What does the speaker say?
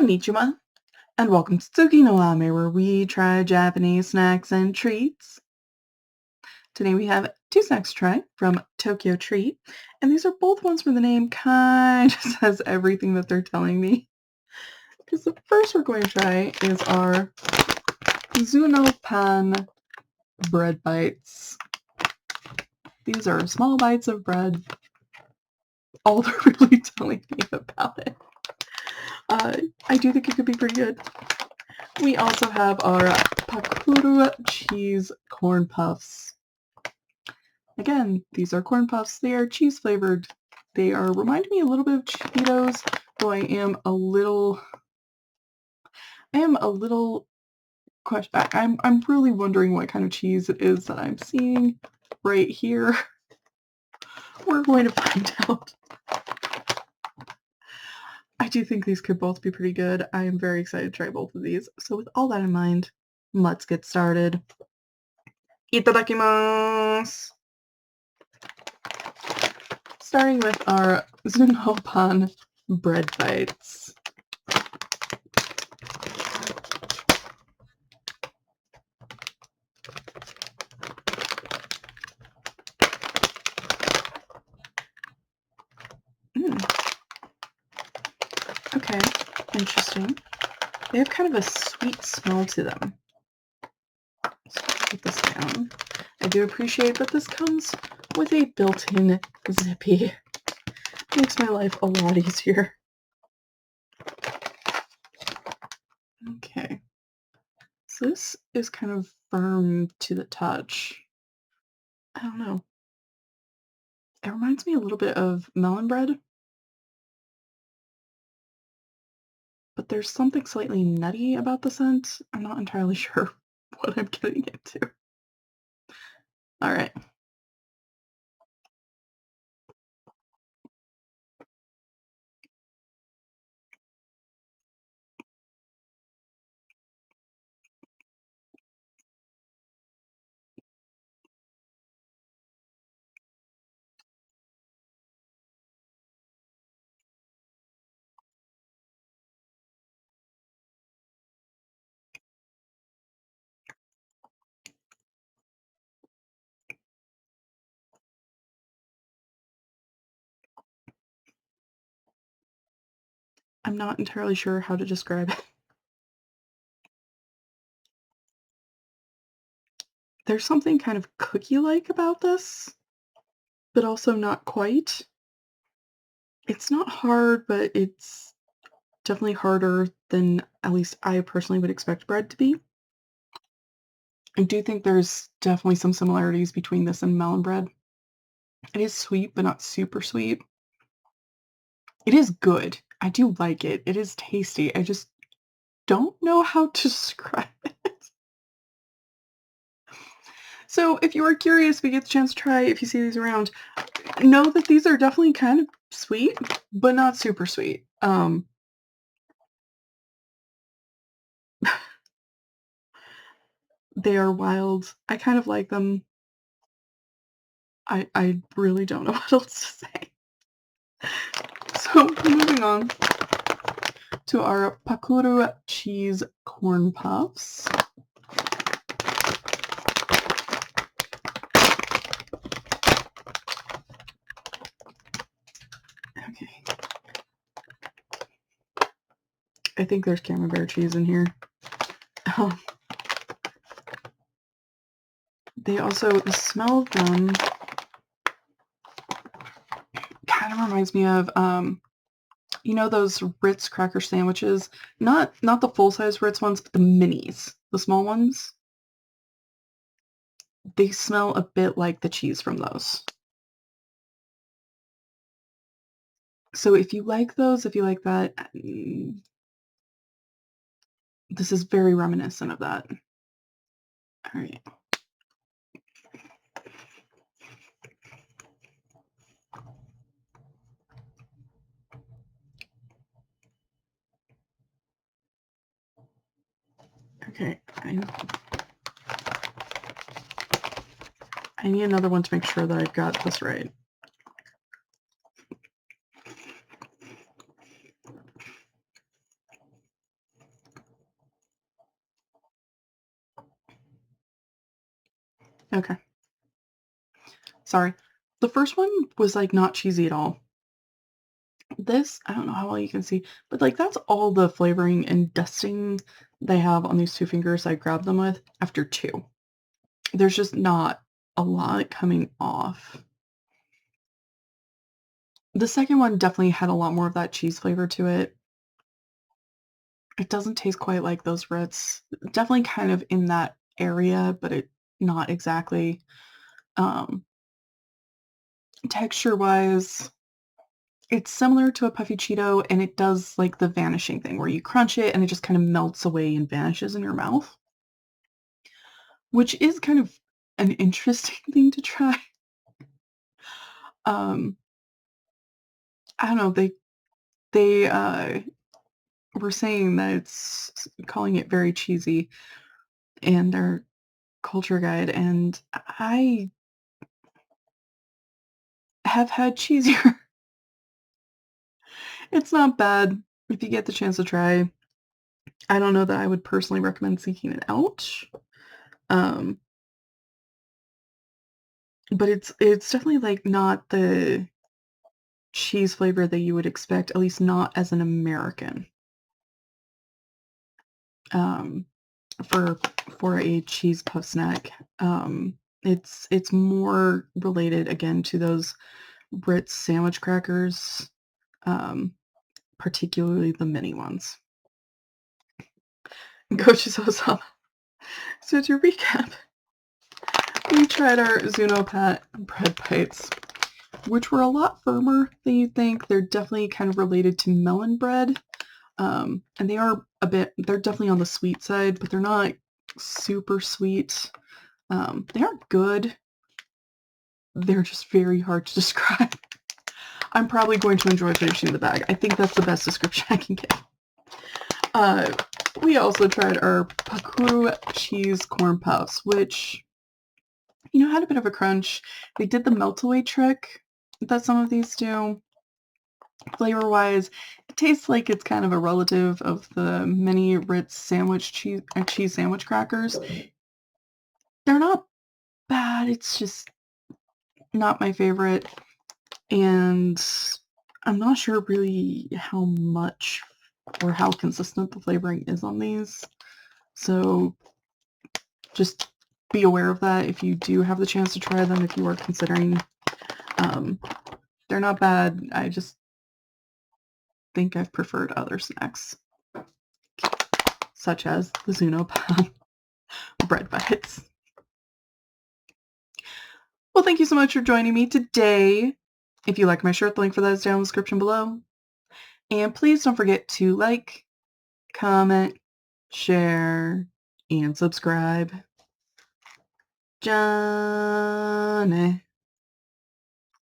Konnichiwa, and welcome to Tsuki no Ame, where we try Japanese snacks and treats. Today we have two snacks to try from Tokyo Treat, and these are both ones where the name kind of says everything that they're telling me. Because the first we're going to try is our Zunoupan bread bites. These are small bites of bread. All they're really telling me about it. I do think it could be pretty good. We also have our Pakkuru cheese corn puffs. Again, these are corn puffs. They are cheese flavored. They are reminding me a little bit of Cheetos, though I am a little I'm really wondering what kind of cheese it is that I'm seeing right here. We're going to find out. I do think these could both be pretty good. I am very excited to try both of these. So with all that in mind, let's get started. Itadakimasu! Starting with our Zunoupan bread bites. Okay, interesting. They have kind of a sweet smell to them. So put this down. I do appreciate that this comes with a built-in zippy. Makes my life a lot easier. Okay. So this is kind of firm to the touch. I don't know. It reminds me a little bit of melon bread. But there's something slightly nutty about the scent. I'm not entirely sure what I'm getting into. Alright. I'm not entirely sure how to describe it. There's something kind of cookie-like about this, but also not quite. It's not hard, but it's definitely harder than at least I personally would expect bread to be. I do think there's definitely some similarities between this and melon bread. It is sweet, but not super sweet. It is good. I do like it. It is tasty. I just don't know how to describe it. So if you are curious, if you get the chance to try, if you see these around, know that these are definitely kind of sweet, but not super sweet. They are wild. I kind of like them. I really don't know what else to say. So moving on to our Pakkuru cheese corn puffs. Okay. I think there's camembert cheese in here. They also, the smell of them kind of reminds me of, you know those Ritz cracker sandwiches? Not the full-size Ritz ones, but the minis, the small ones. They smell a bit like the cheese from those. So if you like those, if you like that, this is very reminiscent of that. All right. Okay, I need another one to make sure that I've got this right. Okay. Sorry. The first one was, like, not cheesy at all. This, I don't know how well you can see, but, like, that's all the flavoring and dusting they have on these 2 fingers I grabbed them with after 2. There's just not a lot coming off. The second one definitely had a lot more of that cheese flavor to it. It doesn't taste quite like those Ritz. Definitely kind of in that area, but it not exactly. Um, Texture-wise, it's similar to a puffy Cheeto, and it does, like, the vanishing thing where you crunch it and it just kinda melts away and vanishes in your mouth, which is kind of an interesting thing to try. Um, I don't know, they were saying that it's calling it very cheesy in their culture guide, and I have had cheesier. It's not bad if you get the chance to try. I don't know that I would personally recommend seeking it out, um, but it's definitely, like, not the cheese flavor that you would expect, at least not as an American, um, for a cheese puff snack. It's more related, again, to those Ritz sandwich crackers, um, particularly the mini ones. Gochujang. So to recap, we tried our Zunoupan bread bites, which were a lot firmer than you'd think. They're definitely kind of related to melon bread, and they're definitely on the sweet side, but they're not super sweet. They aren't good. They're just very hard to describe. I'm probably going to enjoy finishing the bag. I think that's the best description I can give. Uh, we also tried our Pakkuru cheese corn puffs, which, had a bit of a crunch. They did the melt away trick that some of these do. Flavor-wise, it tastes like it's kind of a relative of the mini Ritz cheese sandwich crackers. They're not bad, it's just not my favorite, and I'm not sure really how much or how consistent the flavoring is on these. So just be aware of that if you do have the chance to try them, if you are considering. Um, they're not bad. I just think I've preferred other snacks, such as the Zunoupan bread bites. Well, thank you so much for joining me today. If you like my shirt, the link for that is down in the description below. And please don't forget to like, comment, share, and subscribe. Johnny.